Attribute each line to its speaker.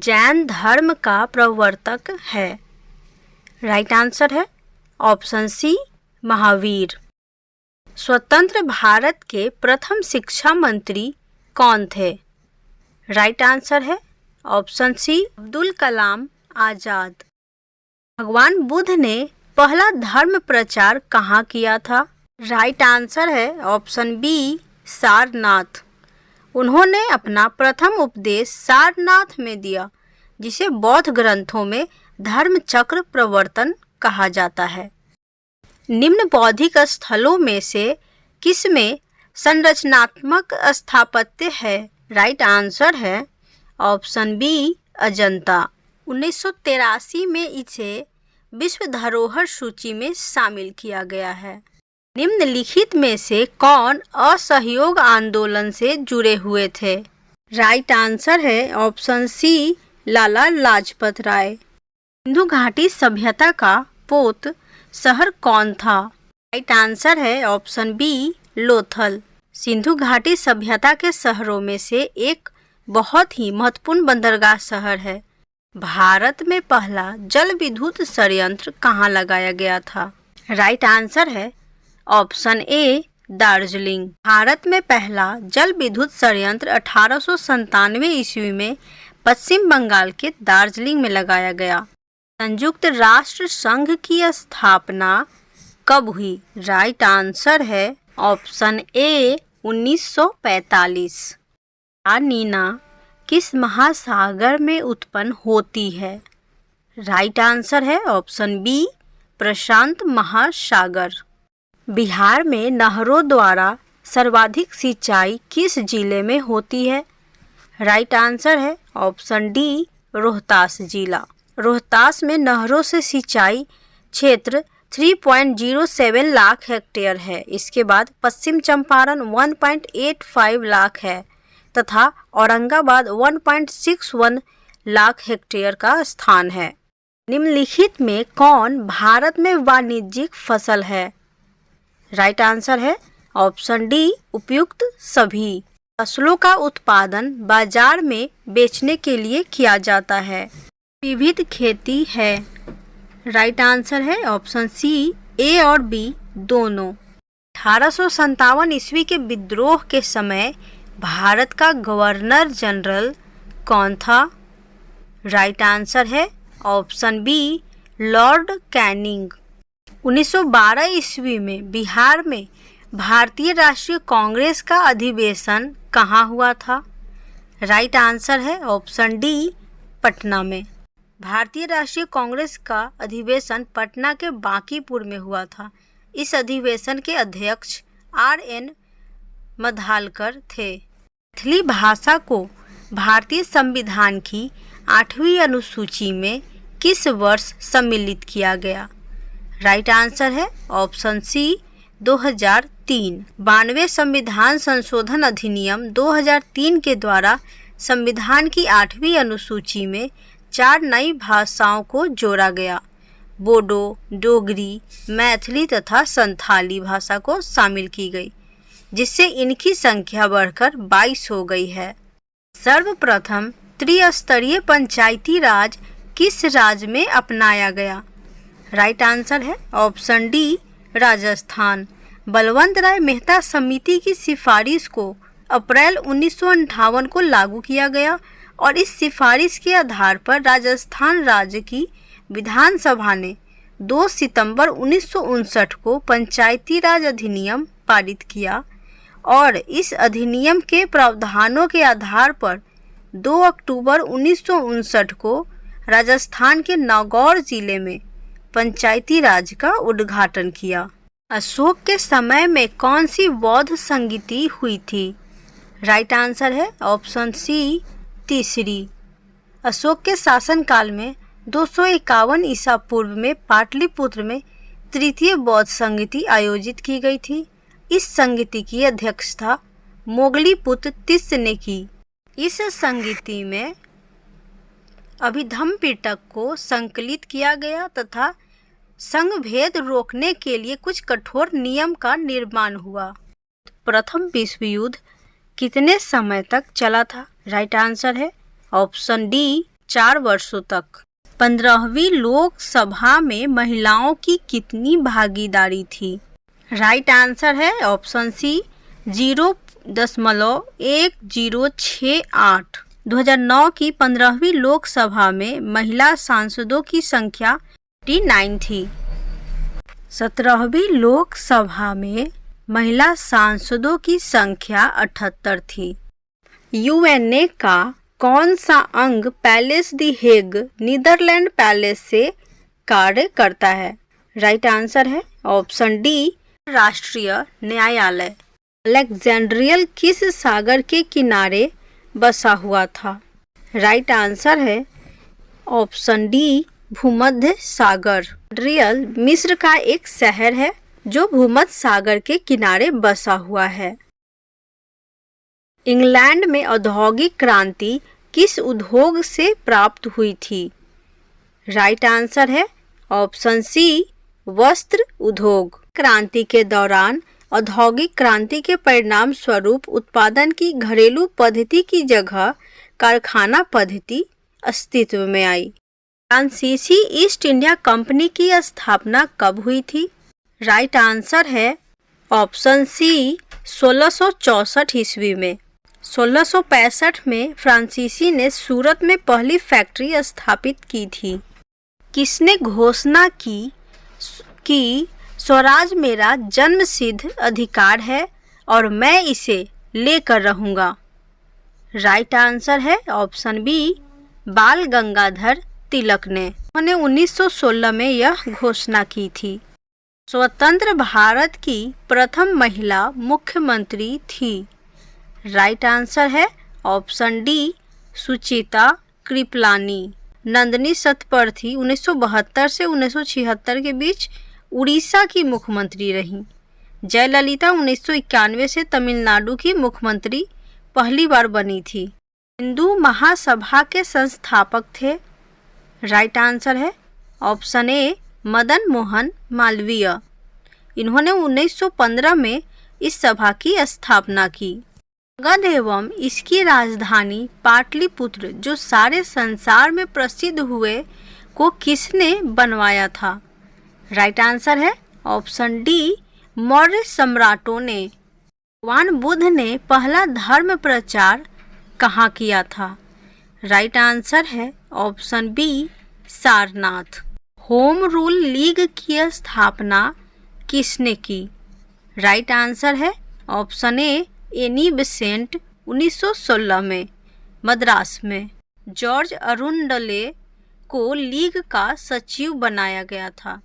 Speaker 1: जैन धर्म का प्रवर्तक है? राइट आंसर है ऑप्शन सी महावीर। स्वतंत्र भारत के प्रथम शिक्षा मंत्री कौन थे? राइट आंसर है ऑप्शन सी अब्दुल कलाम आजाद। भगवान बुद्ध ने पहला धर्म प्रचार कहाँ किया था? राइट आंसर है ऑप्शन बी सारनाथ। उन्होंने अपना प्रथम उपदेश सारनाथ में दिया, जिसे बौद्ध ग्रंथों में धर्म चक्र प्रवर्तन कहा जाता है। निम्न बौद्धिक स्थलों में से किसमें संरचनात्मक स्थापत्य है? राइट आंसर है ऑप्शन बी अजंता। 1983 में इसे विश्व धरोहर सूची में शामिल किया गया है। निम्नलिखित में से कौन असहयोग आंदोलन से जुड़े हुए थे? राइट आंसर है ऑप्शन सी लाला लाजपत राय। सिंधु घाटी सभ्यता का पोत शहर कौन था? राइट आंसर है ऑप्शन बी लोथल। सिंधु घाटी सभ्यता के शहरों में से एक बहुत ही महत्वपूर्ण बंदरगाह शहर है। भारत में पहला जल विद्युत संयंत्र कहाँ लगाया गया था? राइट आंसर है ऑप्शन ए दार्जिलिंग। भारत में पहला जल विद्युत संयंत्र 1897 ईस्वी में पश्चिम बंगाल के दार्जिलिंग में लगाया गया। संयुक्त राष्ट्र संघ की स्थापना कब हुई? राइट आंसर है ऑप्शन ए 1945। नीना किस महासागर में उत्पन्न होती है? राइट आंसर है ऑप्शन बी प्रशांत महासागर। बिहार में नहरों द्वारा सर्वाधिक सिंचाई किस जिले में होती है? राइट आंसर है ऑप्शन डी रोहतास जिला। रोहतास में नहरों से सिंचाई क्षेत्र 3.07 लाख हेक्टेयर है। इसके बाद पश्चिम चंपारण 1.85 लाख है तथा औरंगाबाद 1.61 लाख हेक्टेयर का स्थान है। निम्नलिखित में कौन भारत में वाणिज्यिक फसल है? राइट आंसर है ऑप्शन डी उपयुक्त सभी। फसलों का उत्पादन बाजार में बेचने के लिए किया जाता है। विविध खेती है। राइट आंसर है ऑप्शन सी ए और बी दोनों। 1857 ईस्वी के विद्रोह के समय भारत का गवर्नर जनरल कौन था? राइट आंसर है ऑप्शन बी लॉर्ड कैनिंग। 1912 ईस्वी में बिहार में भारतीय राष्ट्रीय कांग्रेस का अधिवेशन कहाँ हुआ था? राइट आंसर है ऑप्शन डी पटना में। भारतीय राष्ट्रीय कांग्रेस का अधिवेशन पटना के बांकीपुर में हुआ था। इस अधिवेशन के अध्यक्ष RN मधालकर थे। मैथिली भाषा को भारतीय संविधान की 8वीं अनुसूची में किस वर्ष सम्मिलित किया गया? राइट आंसर है ऑप्शन सी 2003। 92वें संविधान संशोधन अधिनियम 2003 के द्वारा संविधान की 8वीं अनुसूची में 4 नई भाषाओं को जोड़ा गया। बोडो, डोगरी, मैथिली तथा संथाली भाषा को शामिल की गई, जिससे इनकी संख्या बढ़कर 22 हो गई है। सर्वप्रथम त्रिस्तरीय पंचायती राज किस राज्य में अपनाया गया? राइट आंसर है ऑप्शन डी राजस्थान। बलवंत राय मेहता समिति की सिफारिश को अप्रैल 1958 को लागू किया गया और इस सिफारिश के आधार पर राजस्थान राज्य की विधानसभा ने 2 सितंबर 1959 को पंचायती राज अधिनियम पारित किया और इस अधिनियम के प्रावधानों के आधार पर 2 अक्टूबर 1959 को राजस्थान के नागौर जिले में पंचायती राज का उद्घाटन किया। अशोक के समय में कौन सी बौद्ध संगीति हुई थी? राइट आंसर है ऑप्शन सी तीसरी। अशोक के शासनकाल में 251 ईसा पूर्व में पाटलिपुत्र में तृतीय बौद्ध संगीति आयोजित की गई थी। इस संगीति की अध्यक्षता मोगलीपुत्र तिस्स ने की। इस संगीति में अभिधम्म पिटक को संकलित किया गया तथा संघ भेद रोकने के लिए कुछ कठोर नियम का निर्माण हुआ। प्रथम विश्व युद्ध कितने समय तक चला था? राइट आंसर है ऑप्शन डी 4 वर्षों तक। 15वीं लोकसभा में महिलाओं की कितनी भागीदारी थी? राइट आंसर है ऑप्शन सी 0.1068। 2009 की 15वीं लोकसभा में महिला सांसदों की संख्या 89 थी। 17वीं लोकसभा में महिला सांसदों की संख्या 78 थी। यूएनए का कौन सा अंग पैलेस दी हेग नीदरलैंड पैलेस से कार्य करता है? राइट आंसर है ऑप्शन डी राष्ट्रीय न्यायालय। अलेक्जेंड्रियल किस सागर के किनारे बसा हुआ था? राइट आंसर है ऑप्शन डी भूमध्य सागर। अलेक्जेंड्रियल मिस्र का एक शहर है जो भूमध्य सागर के किनारे बसा हुआ है। इंग्लैंड में औद्योगिक क्रांति किस उद्योग से प्राप्त हुई थी? राइट आंसर है ऑप्शन सी वस्त्र उद्योग। क्रांति के दौरान औद्योगिक क्रांति के परिणाम स्वरूप उत्पादन की घरेलू पद्धति की जगह कारखाना पद्धति अस्तित्व में आई। फ्रांसीसी ईस्ट इंडिया कंपनी की स्थापना कब हुई थी? राइट आंसर है ऑप्शन सी 1664 ईस्वी में। 1665 में फ्रांसीसी ने सूरत में पहली फैक्ट्री स्थापित की थी। किसने घोषणा की कि स्वराज मेरा जन्मसिद्ध अधिकार है और मैं इसे लेकर रहूंगा? राइट आंसर है ऑप्शन बी बाल गंगाधर तिलक ने। उन्होंने 1916 में यह घोषणा की थी। स्वतंत्र भारत की प्रथम महिला मुख्यमंत्री थी। राइट आंसर है ऑप्शन डी सुचिता कृपलानी। नंदिनी सतपर्थी 1972 से 1976 के बीच उड़ीसा की मुख्यमंत्री रहीं। जयललिता 1991 से तमिलनाडु की मुख्यमंत्री पहली बार बनी थी। हिंदू महासभा के संस्थापक थे। राइट आंसर है ऑप्शन ए मदन मोहन मालवीय। इन्होंने 1915 में इस सभा की स्थापना की। मगध एवं इसकी राजधानी पाटलिपुत्र जो सारे संसार में प्रसिद्ध हुए को किसने बनवाया था? राइट आंसर है ऑप्शन डी मौर्य सम्राटों ने। भगवान बुद्ध ने पहला धर्म प्रचार कहाँ किया था? राइट आंसर है option B Sarnath. Home Rule League की स्थापना किसने की? राइट आंसर है ऑप्शन ए एनी बेसेंट 1916 में मद्रास में। जॉर्ज अरुंडले को लीग का सचिव बनाया गया था।